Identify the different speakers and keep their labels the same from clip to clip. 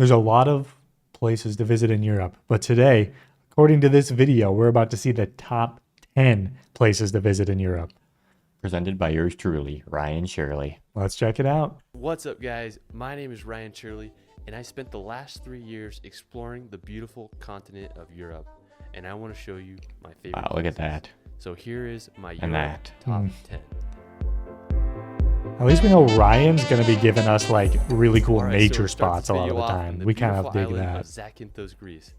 Speaker 1: There's a lot of places to visit in Europe, but today, according to this video, we're about to see the top 10 places to visit in Europe.
Speaker 2: Presented by yours truly, Ryan Shirley.
Speaker 1: Let's check it out.
Speaker 3: What's up, guys? My name is Ryan Shirley, and I spent the last 3 years exploring the beautiful continent of Europe, and I want to show you my favorite
Speaker 2: Wow, look at
Speaker 3: places.
Speaker 2: that.
Speaker 3: So here is my
Speaker 2: And
Speaker 3: Europe
Speaker 2: that.
Speaker 3: top 10.
Speaker 1: At least we know Ryan's going to be giving us like really cool
Speaker 3: All right, so
Speaker 1: nature
Speaker 3: we start
Speaker 1: spots a
Speaker 3: this
Speaker 1: lot of
Speaker 3: video
Speaker 1: the
Speaker 3: off
Speaker 1: time.
Speaker 3: in
Speaker 1: We kind of
Speaker 3: beautiful
Speaker 1: dig
Speaker 3: island
Speaker 1: that.
Speaker 3: of Zakynthos, Greece.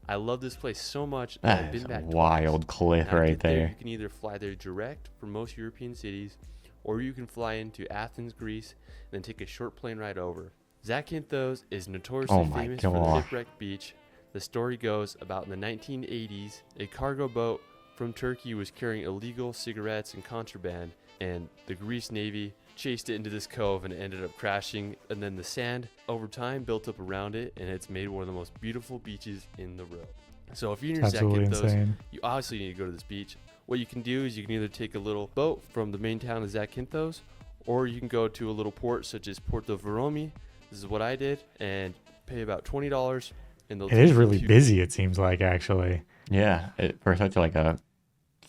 Speaker 3: I love this place so much that I've
Speaker 2: That
Speaker 3: been
Speaker 2: is a
Speaker 3: back
Speaker 2: wild
Speaker 3: twice.
Speaker 2: cliff
Speaker 3: Now, to
Speaker 2: right
Speaker 3: get there,
Speaker 2: there.
Speaker 3: you can either fly there direct from most European cities, or you can fly into Athens, Greece, and then take a short plane ride over. Zakynthos is notoriously
Speaker 2: Oh my
Speaker 3: famous for the
Speaker 2: God.
Speaker 3: shipwrecked beach. The story goes about in the 1980s, a cargo boat from Turkey was carrying illegal cigarettes and contraband, and the Greece Navy chased it into this cove and it ended up crashing, and then the sand over time built up around it, and it's made one of the most beautiful beaches in the world. So if you're near
Speaker 1: Absolutely
Speaker 3: Zakynthos,
Speaker 1: insane.
Speaker 3: you obviously need to go to this beach. What you can do is you can either take a little boat from the main town of Zakynthos, or you can go to a little port such as Porto Veromi. This is what I did, and pay about $20. And they'll
Speaker 1: It is
Speaker 3: take you
Speaker 1: really
Speaker 3: to
Speaker 1: busy, it seems like, actually.
Speaker 2: Yeah, for such like a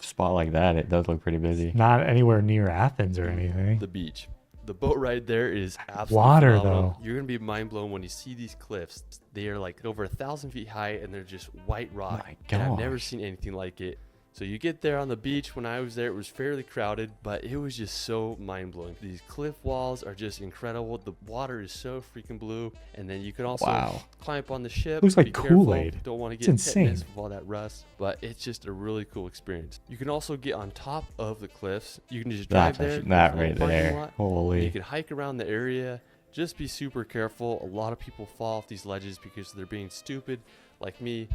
Speaker 2: spot like that, it does look pretty busy.
Speaker 1: Not anywhere near Athens or anything.
Speaker 3: the beach. The boat ride there is absolutely
Speaker 1: Water,
Speaker 3: phenomenal.
Speaker 1: though.
Speaker 3: You're gonna be mind blown when you see these cliffs. They are like over 1,000 feet high, and they're just white rock.
Speaker 2: My
Speaker 3: And I've never
Speaker 2: gosh.
Speaker 3: seen anything like it. So you get there on the beach. When I was there, it was fairly crowded, but it was just so mind blowing. These cliff walls are just incredible. The water is so freaking blue, and then you can also
Speaker 2: Wow.
Speaker 3: climb up on the ship.
Speaker 1: Looks like
Speaker 3: Be careful.
Speaker 1: Kool-Aid.
Speaker 3: Don't want to
Speaker 1: It's
Speaker 3: get
Speaker 1: insane.
Speaker 3: tetanus with all that rust, but it's just a really cool experience. You can also get on top of the cliffs. You can just drive
Speaker 2: That's
Speaker 3: there.
Speaker 2: that
Speaker 3: there's a
Speaker 2: right
Speaker 3: little parking
Speaker 2: there.
Speaker 3: lot, and
Speaker 2: Holy.
Speaker 3: you can hike around the area. Just be super careful. A lot of people fall off these ledges because they're being stupid, like me,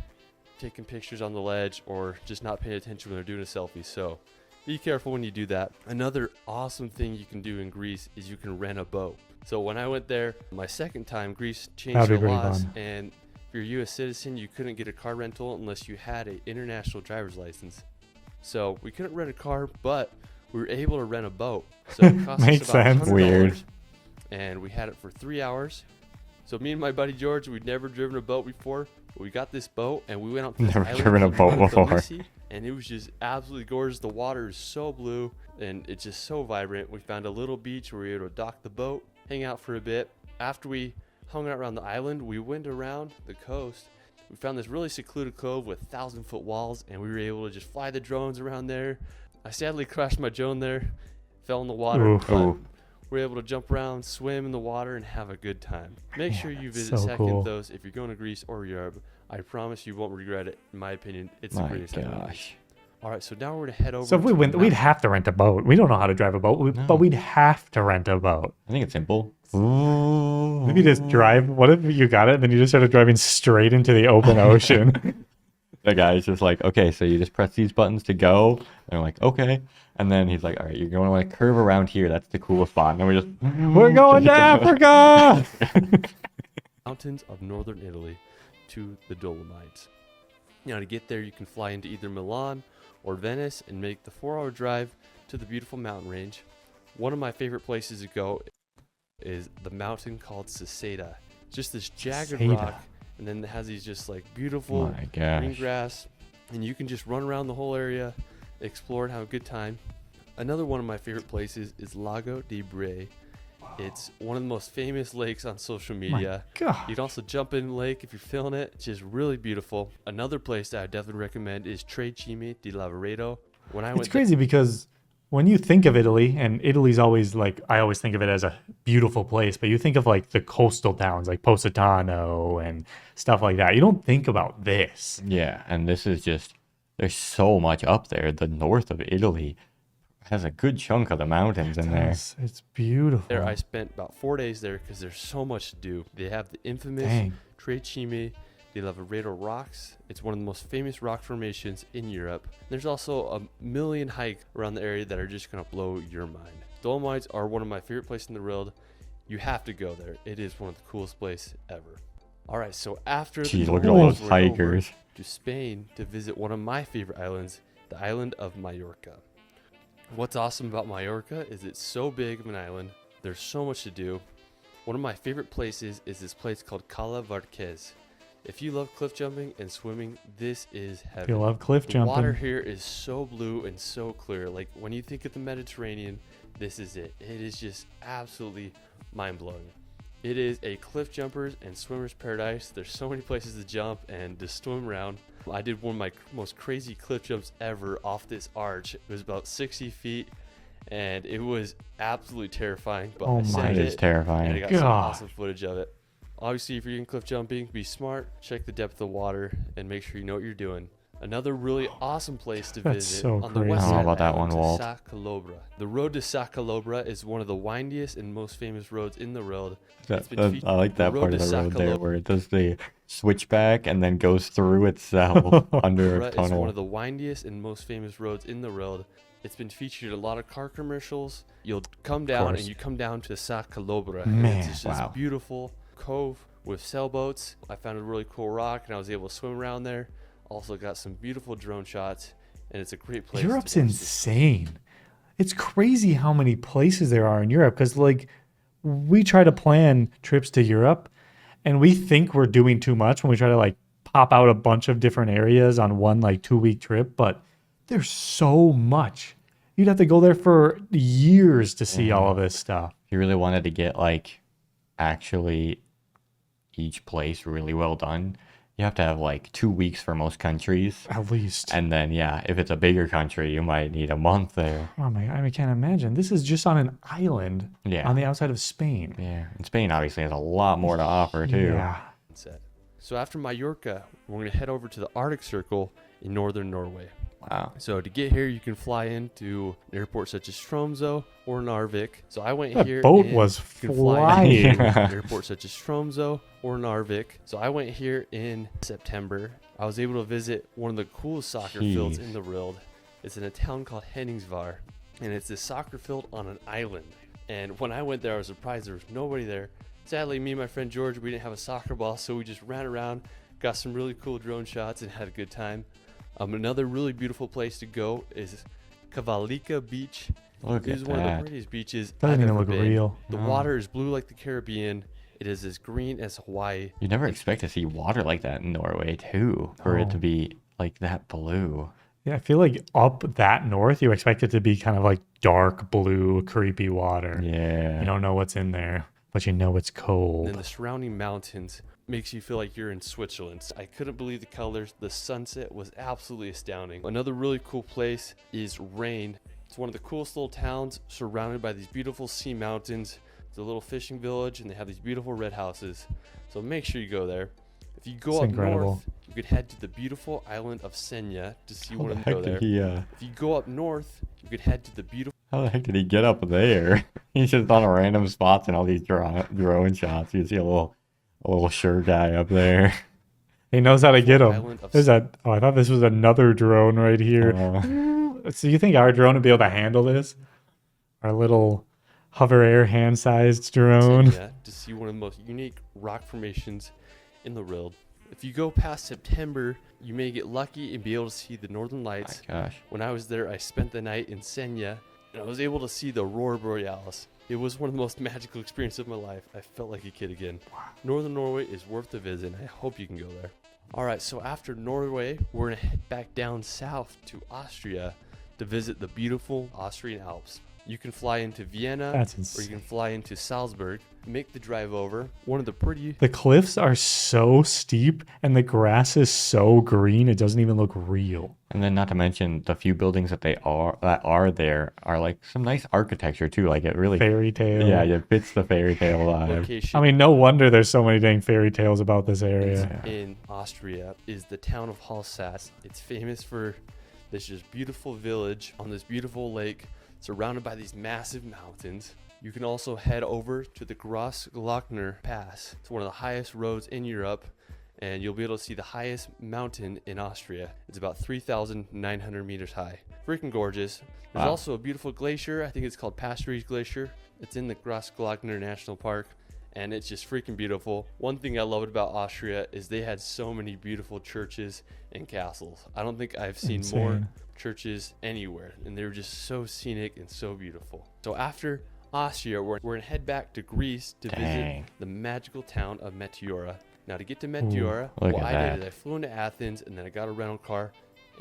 Speaker 3: taking pictures on the ledge or just not paying attention when they're doing a selfie. So be careful when you do that. Another awesome thing you can do in Greece is you can rent a boat. So when I went there my second time, Greece changed
Speaker 1: That'd be
Speaker 3: their
Speaker 1: pretty
Speaker 3: laws,
Speaker 1: fun.
Speaker 3: and if you're a U.S. citizen, you couldn't get a car rental unless you had an international driver's license. So we couldn't rent a car, but we were able to rent a boat. So it cost
Speaker 1: Makes
Speaker 3: us about
Speaker 1: sense.
Speaker 3: $100,
Speaker 2: Weird.
Speaker 3: and we had it for 3 hours. So me and my buddy George, we'd never driven a boat before. But we got this boat, and we went out to this
Speaker 2: Never
Speaker 3: island
Speaker 2: driven a
Speaker 3: called
Speaker 2: boat before.
Speaker 3: Dolomites, and it was just absolutely gorgeous. The water is so blue, and it's just so vibrant. We found a little beach where we were able to dock the boat, hang out for a bit. After we hung out around the island, we went around the coast. We found this really secluded cove with 1,000-foot walls, and we were able to just fly the drones around there. I sadly crashed my drone there, fell in the water,
Speaker 1: Oof.
Speaker 3: but
Speaker 2: Ooh.
Speaker 3: we're able to jump around, swim in the water, and have a good time. Make sure you
Speaker 1: that's
Speaker 3: visit
Speaker 1: so cool.
Speaker 3: Zakynthos if you're going to Greece or Europe. I promise you won't regret it. In my opinion, it's the
Speaker 2: My
Speaker 3: greatest island.
Speaker 2: gosh.
Speaker 3: All right, so now we're going to head over.
Speaker 1: So if we
Speaker 3: to
Speaker 1: went,
Speaker 3: the
Speaker 1: we'd
Speaker 3: mountain.
Speaker 1: have to rent a boat. We don't know how to drive a boat,
Speaker 2: No.
Speaker 1: but we'd have to rent a boat.
Speaker 2: I think it's simple. Ooh.
Speaker 1: Maybe just drive. What if you got it and then you just started driving straight into the open ocean?
Speaker 2: The guy's just like, okay, so you just press these buttons to go. And I'm like, okay. And then he's like, all right, you're going to want to curve around here. That's the coolest spot. And then we just,
Speaker 1: We're going to Africa.
Speaker 3: Mountains of northern Italy to the Dolomites. Now, to get there, you can fly into either Milan or Venice and make the 4-hour drive to the beautiful mountain range. One of my favorite places to go is the mountain called Saseda. Just this jagged
Speaker 1: Saseda.
Speaker 3: rock, and then it has these just like beautiful
Speaker 2: my
Speaker 3: green
Speaker 2: gosh.
Speaker 3: grass, and you can just run around the whole area, explore and have a good time. Another one of my favorite places is Lago di Bre. It's one of the most famous lakes on social media.
Speaker 1: God.
Speaker 3: You can also jump in the lake if you're feeling it. It's just really beautiful. Another place that I definitely recommend is Tre Cime di Lavaredo. When I
Speaker 1: It's
Speaker 3: went
Speaker 1: crazy because when you think of Italy, and Italy's always like, I always think of it as a beautiful place, but you think of like the coastal towns like Positano and stuff like that. You don't think about this.
Speaker 2: Yeah, and this is just, there's so much up there. The north of Italy has a good chunk of the mountains in there.
Speaker 1: It's beautiful.
Speaker 3: there, I spent about 4 days there because there's so much to do. They have the infamous
Speaker 1: Dang.
Speaker 3: Tre Cime di Lavaredo rocks. It's one of the most famous rock formations in Europe. There's also a million hikes around the area that are just going to blow your mind. Dolomites are one of my favorite places in the world. You have to go there. It is one of the coolest places ever. All right, so after
Speaker 2: Jeez,
Speaker 3: the
Speaker 2: look at
Speaker 1: all
Speaker 2: all
Speaker 3: Dolomites,
Speaker 2: those
Speaker 3: we're over
Speaker 2: hikers.
Speaker 3: to Spain to visit one of my favorite islands, the island of Mallorca. What's awesome about Mallorca is it's so big of an island. There's so much to do. One of my favorite places is this place called Cala Varquez. If you love cliff jumping and swimming, this is
Speaker 1: If
Speaker 3: heaven.
Speaker 1: you love cliff
Speaker 3: The
Speaker 1: jumping.
Speaker 3: water here is so blue and so clear. Like when you think of the Mediterranean, this is it. It is just absolutely mind-blowing. It is a cliff jumpers and swimmers paradise. There's so many places to jump and to swim around. I did one of my most crazy cliff jumps ever off this arch. It was about 60 feet and it was absolutely terrifying. But
Speaker 1: Oh
Speaker 3: I
Speaker 1: my.
Speaker 3: saved
Speaker 2: That
Speaker 3: it,
Speaker 2: is terrifying.
Speaker 3: and I got some
Speaker 1: God.
Speaker 3: awesome footage of it. Obviously, if you're in cliff jumping, be smart, check the depth of the water, and make sure you know what you're doing. Another really awesome place to
Speaker 1: That's
Speaker 3: visit
Speaker 1: so
Speaker 3: on the
Speaker 1: crazy.
Speaker 3: west
Speaker 1: I don't
Speaker 3: side
Speaker 1: know
Speaker 3: of
Speaker 2: about
Speaker 3: the
Speaker 2: that
Speaker 3: island
Speaker 2: one, Walt.
Speaker 3: is Sa Calobra. The road to Sa Calobra is one of the windiest and most famous roads in the world. It's been featured-
Speaker 2: I like that
Speaker 3: the
Speaker 2: part
Speaker 3: road
Speaker 2: of
Speaker 3: to
Speaker 2: the road there
Speaker 3: Sakalo-
Speaker 2: where it does the switchback and then goes through itself under a
Speaker 3: It's one
Speaker 2: tunnel.
Speaker 3: of the windiest and most famous roads in the world. It's been featured in a lot of car commercials. You'll come down
Speaker 1: course.
Speaker 3: and you come down to Sa Calobra.
Speaker 1: Man,
Speaker 3: and it's just
Speaker 2: wow.
Speaker 3: this beautiful cove with sailboats. I found a really cool rock and I was able to swim around there. Also got some beautiful drone shots, and it's a great place.
Speaker 1: Europe's
Speaker 3: to watch this.
Speaker 1: insane. It's crazy how many places there are in Europe because, like, we try to plan trips to Europe and we think we're doing too much when we try to, like, pop out a bunch of different areas on one, like, 2-week trip, but there's so much. You'd have to go there for years to see all of this stuff.
Speaker 2: If you really wanted to get like actually each place really well done, you have to have like 2 weeks for most countries.
Speaker 1: At least.
Speaker 2: And then, yeah, if it's a bigger country, you might need a month there.
Speaker 1: Oh my, I can't imagine. This is just on an island
Speaker 2: Yeah.
Speaker 1: on the outside of Spain.
Speaker 2: Yeah. And Spain obviously has a lot more to offer too.
Speaker 1: Yeah.
Speaker 3: Set. So after Mallorca, we're going to head over to the Arctic Circle in northern Norway.
Speaker 2: Wow.
Speaker 3: So to get here, you can fly into an airport such as Tromsø or Narvik. So I went
Speaker 1: That
Speaker 3: here.
Speaker 1: boat
Speaker 3: in-
Speaker 1: was
Speaker 3: you can fly
Speaker 1: flying.
Speaker 3: into an airport such as Tromsø or Narvik. So I went here in September. I was able to visit one of the coolest soccer fields in
Speaker 2: Jeez.
Speaker 3: the world. It's in a town called Henningsvar, and it's a soccer field on an island. And when I went there, I was surprised there was nobody there. Sadly, me and my friend George, we didn't have a soccer ball, so we just ran around, got some really cool drone shots, and had a good time. Another really beautiful place to go is Kavalika Beach.
Speaker 2: Look
Speaker 3: It is
Speaker 2: at
Speaker 3: one of the
Speaker 2: that.
Speaker 3: prettiest beaches
Speaker 1: Doesn't
Speaker 3: I've
Speaker 1: even
Speaker 3: ever
Speaker 1: look
Speaker 3: been.
Speaker 1: real.
Speaker 3: The
Speaker 2: No.
Speaker 3: water is blue like the Caribbean. It is as green as Hawaii.
Speaker 2: You never expect to see water like that in Norway too, for it to
Speaker 1: No.
Speaker 2: be like that blue.
Speaker 1: Yeah, I feel like up that north, you expect it to be kind of like dark blue, creepy water.
Speaker 2: Yeah.
Speaker 1: You don't know what's in there, but you know it's
Speaker 3: And
Speaker 1: cold.
Speaker 3: then the surrounding mountains makes you feel like you're in Switzerland. I couldn't believe the colors. The sunset was absolutely astounding. Another really cool place is Rain. It's one of the coolest little towns surrounded by these beautiful sea mountains. It's a little fishing village and they have these beautiful red houses. So make sure you go there. If you go
Speaker 1: It's
Speaker 3: up
Speaker 1: incredible.
Speaker 3: north, you could head to the beautiful island of Senya to see
Speaker 2: How
Speaker 3: one
Speaker 2: the
Speaker 3: of them go
Speaker 2: heck
Speaker 3: there.
Speaker 2: did he?
Speaker 3: If you go up north, you could head to the beautiful
Speaker 2: How the heck did he get up there? He's just on a random spots and all these drone shots. You see a little sure guy up there.
Speaker 1: He knows how to get them.
Speaker 3: island of
Speaker 1: There's that. Oh, I thought this was another drone right here. So you think our drone would be able to handle this? Our little hover air hand-sized drone.
Speaker 3: Senya to see one of the most unique rock formations in the world. If you go past September, you may get lucky and be able to see the northern lights.
Speaker 2: My gosh.
Speaker 3: When I was there, I spent the night in Senya, and I was able to see the Aurora Borealis. It was one of the most magical experiences of my life. I felt like a kid again. Northern Norway is worth the visit, and I hope you can go there. All right, so after Norway, we're going to head back down south to Austria to visit the beautiful Austrian Alps. You can fly into Vienna,
Speaker 1: That's
Speaker 3: or you
Speaker 1: insane.
Speaker 3: can fly into Salzburg, make the drive over. One of the pretty
Speaker 1: The cliffs are so steep and the grass is so green, it doesn't even look real.
Speaker 2: And then not to mention the few buildings that are there are like some nice architecture too. Like it really
Speaker 1: Fairy tale.
Speaker 2: yeah, it fits the fairy tale vibe.
Speaker 3: location
Speaker 1: I mean, no wonder there's so many dang fairy tales about this area.
Speaker 2: Yeah.
Speaker 3: in Austria is the town of Hallstatt. It's famous for this just beautiful village on this beautiful lake surrounded by these massive mountains. You can also head over to the Grossglockner Pass. It's one of the highest roads in Europe, and you'll be able to see the highest mountain in Austria. It's about 3,900 meters high. Freaking gorgeous. There's
Speaker 2: Wow.
Speaker 3: also a beautiful glacier. I think it's called Pastorius Glacier. It's in the Grossglockner National Park, and it's just freaking beautiful. One thing I loved about Austria is they had so many beautiful churches and castles. I don't think I've seen more
Speaker 1: Insane.
Speaker 3: churches anywhere, and they were just so scenic and so beautiful. So after Austria, we're going to head back to Greece to visit
Speaker 2: Dang.
Speaker 3: the magical town of Meteora. Now, to get to Meteora,
Speaker 2: look
Speaker 3: what
Speaker 2: at
Speaker 3: I did
Speaker 2: that.
Speaker 3: is I flew into Athens, and then I got a rental car,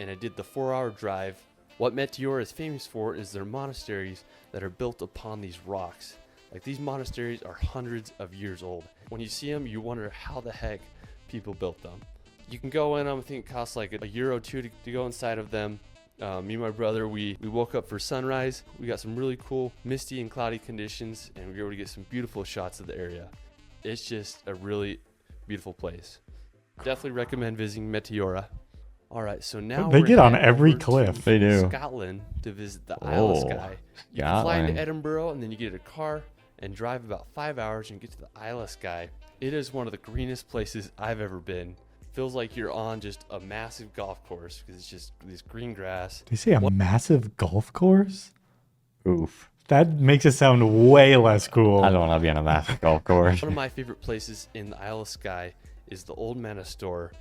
Speaker 3: and I did the 4-hour drive. What Meteora is famous for is their monasteries that are built upon these rocks. Like, these monasteries are hundreds of years old. When you see them, you wonder how the heck people built them. You can go in them. I think it costs like €1 or €2 to go inside of them. Me and my brother, we woke up for sunrise. We got some really cool misty and cloudy conditions, and we were able to get some beautiful shots of the area. It's just a really beautiful place. Definitely recommend visiting Meteora. All right, so now
Speaker 1: They
Speaker 3: we're
Speaker 1: get on
Speaker 3: heading
Speaker 1: every
Speaker 3: over to
Speaker 1: cliff.
Speaker 2: They do.
Speaker 3: Scotland to visit the Isle of Skye. You can fly into
Speaker 2: Scotland.
Speaker 3: Edinburgh, and then you get a car and drive about 5 hours and get to the Isle of Skye. It is one of the greenest places I've ever been. Feels like you're on just a massive golf course because it's just this green grass.
Speaker 1: They say a massive golf course?
Speaker 2: Oof.
Speaker 1: That makes it sound way less cool.
Speaker 2: I don't want to be on a massive golf course.
Speaker 3: One of my favorite places in the Isle of Skye is the Old Manor Store.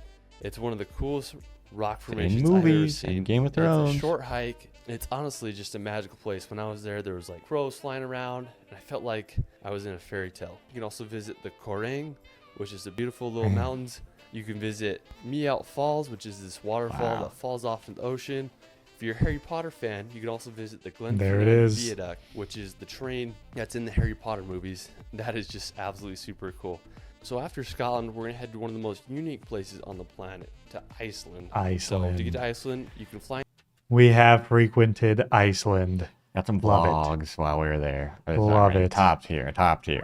Speaker 3: It's one of the coolest rock formations I've ever
Speaker 2: movies
Speaker 3: seen.
Speaker 2: and Game of
Speaker 3: It's
Speaker 2: Thrones.
Speaker 3: a short hike. It's honestly just a magical place. When I was there was like crows flying around, and I felt like I was in a fairy tale. You can also visit the Korang, which is the beautiful little mountains. You can visit Meout Falls, which is this waterfall that falls off in the ocean. If you're a Harry Potter fan, you can also visit the
Speaker 1: There it
Speaker 3: Glenfinnan
Speaker 1: is.
Speaker 3: Viaduct, which is the train that's in the Harry Potter movies. That is just absolutely super cool. So after Scotland, we're going to head to one of the most unique places on the planet, to Iceland. So to get to Iceland, you can fly.
Speaker 1: We have frequented Iceland.
Speaker 2: Got some
Speaker 1: Love it.
Speaker 2: vlogs while we were there. It's
Speaker 1: Love
Speaker 2: alright.
Speaker 1: it.
Speaker 2: Top tier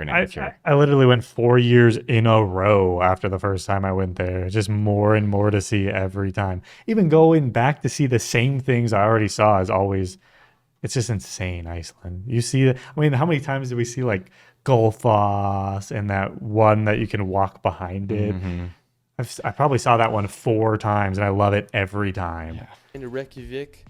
Speaker 2: nature.
Speaker 1: I literally went 4 years in a row after the first time I went there. Just more and more to see every time. Even going back to see the same things I already saw is always, it's just insane, Iceland. You see, I mean, how many times did we see like Gullfoss and that one that you can walk behind it?
Speaker 2: Mm-hmm.
Speaker 1: I probably saw that one 4 times and I love it every time.
Speaker 2: Yeah.
Speaker 3: into Reykjavik.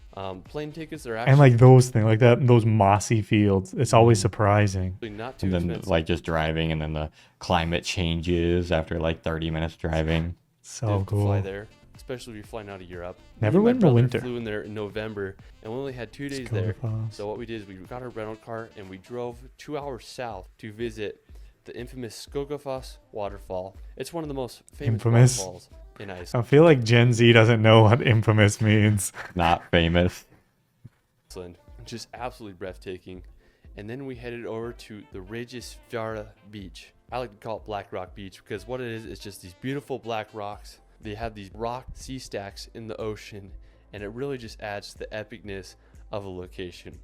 Speaker 3: Plane tickets are actually
Speaker 1: And like those things, like that, those mossy fields, it's always surprising.
Speaker 3: not too
Speaker 2: And then
Speaker 3: expensive.
Speaker 2: like just driving, and then the climate changes after like 30 minutes driving.
Speaker 1: So
Speaker 3: To
Speaker 1: cool.
Speaker 3: fly there, especially if you're flying out of Europe.
Speaker 1: Never
Speaker 3: Me and my
Speaker 1: went in the
Speaker 3: brother
Speaker 1: winter.
Speaker 3: Flew in there in November, and we only had 2 days there.
Speaker 1: Skye.
Speaker 3: So what we did is we got our rental car and we drove 2 hours south to visit the infamous Skogafos waterfall. It's one of the most famous
Speaker 1: Infamous?
Speaker 3: waterfalls in
Speaker 1: I
Speaker 3: Iceland.
Speaker 1: feel like Gen Z doesn't know what infamous means.
Speaker 2: Not famous.
Speaker 3: Just absolutely breathtaking. And then we headed over to the Regisfjara beach. I like to call it Black Rock Beach because what it is just these beautiful black rocks. They have these rock sea stacks in the ocean, and it really just adds to the epicness of a location.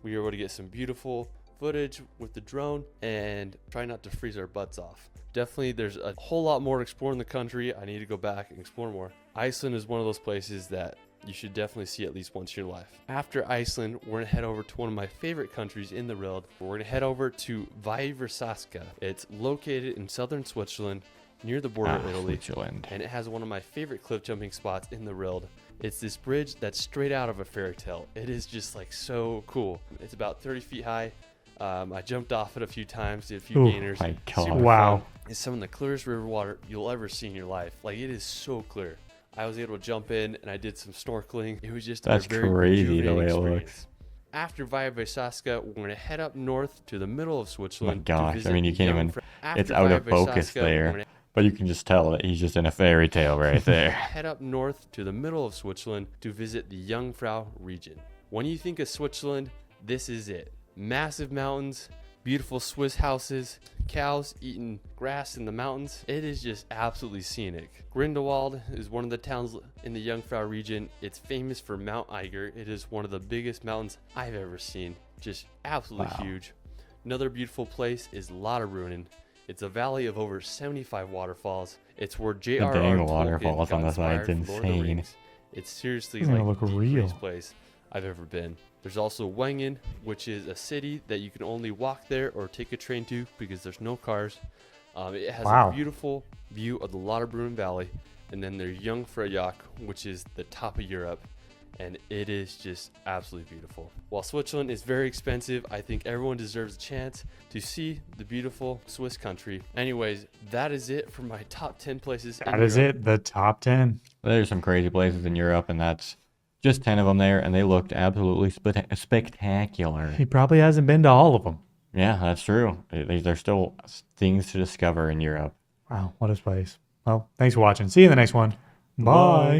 Speaker 3: We were able to get some beautiful footage with the drone and try not to freeze our butts off. Definitely there's a whole lot more to explore in the country. I need to go back and explore more. Iceland is one of those places that you should definitely see at least once in your life. After Iceland, we're gonna head over to one of my favorite countries in the world. We're gonna head over to Viversaska. It's located in southern Switzerland, near the border of Italy,
Speaker 2: Switzerland.
Speaker 3: and it has one of my favorite cliff jumping spots in the world. It's this bridge that's straight out of a fairy tale. It is just like so cool. It's about 30 feet high. I jumped off it a few times, did a few
Speaker 1: Ooh,
Speaker 3: gainers.
Speaker 2: my God.
Speaker 3: Super
Speaker 1: Wow.
Speaker 3: fun. It's some of the clearest river water you'll ever see in your life. Like, it is so clear. I was able to jump in and I did some snorkeling. It was just
Speaker 2: That's
Speaker 3: a very
Speaker 2: crazy the way it
Speaker 3: rejuvenating
Speaker 2: looks.
Speaker 3: experience. After Viversaska, we're going to head up north to the middle of Switzerland. to
Speaker 2: gosh, I
Speaker 3: visit
Speaker 2: mean, you can't even-
Speaker 3: Jungfrau.
Speaker 2: It's
Speaker 3: After
Speaker 2: out of focus
Speaker 3: Viversaska, we're
Speaker 2: there.
Speaker 3: gonna
Speaker 2: But you can just tell that he's just in a fairy tale right there.
Speaker 3: head up north to the middle of Switzerland to visit the Jungfrau region. When you think of Switzerland, this is it. Massive mountains, beautiful Swiss houses, cows eating grass in the mountains. It is just absolutely scenic. Grindelwald is one of the towns in the Jungfrau region. It's famous for Mount Eiger. It is one of the biggest mountains I've ever seen. Just absolutely
Speaker 2: Wow.
Speaker 3: huge. Another beautiful place is Lauterbrunnen. It's a valley of over 75 waterfalls. It's where J.R.R.
Speaker 2: dang
Speaker 3: Tolkien
Speaker 2: waterfalls
Speaker 3: got
Speaker 2: on the
Speaker 3: inspired
Speaker 2: side's
Speaker 3: for Lord of the
Speaker 2: insane.
Speaker 3: Rings. It's seriously
Speaker 1: It's gonna
Speaker 3: like
Speaker 1: look
Speaker 3: the
Speaker 1: real.
Speaker 3: prettiest place I've ever been. There's also Wengen, which is a city that you can only walk there or take a train to because there's no cars. It has
Speaker 1: Wow.
Speaker 3: a beautiful view of the Lauterbrunnen Valley, and then there's Jungfraujoch, which is the top of Europe, and it is just absolutely beautiful. While Switzerland is very expensive, I think everyone deserves a chance to see the beautiful Swiss country. Anyways, that is it for my top 10 places. in
Speaker 1: That is
Speaker 3: Europe.
Speaker 1: it. The top 10.
Speaker 2: There's some crazy places in Europe, and that's just 10 of them there, and they looked absolutely spectacular.
Speaker 1: He probably hasn't been to all of them.
Speaker 2: Yeah, that's true. There's still things to discover in Europe.
Speaker 1: Wow, what a place. Well, thanks for watching. See you in the next one. Bye.
Speaker 2: Bye.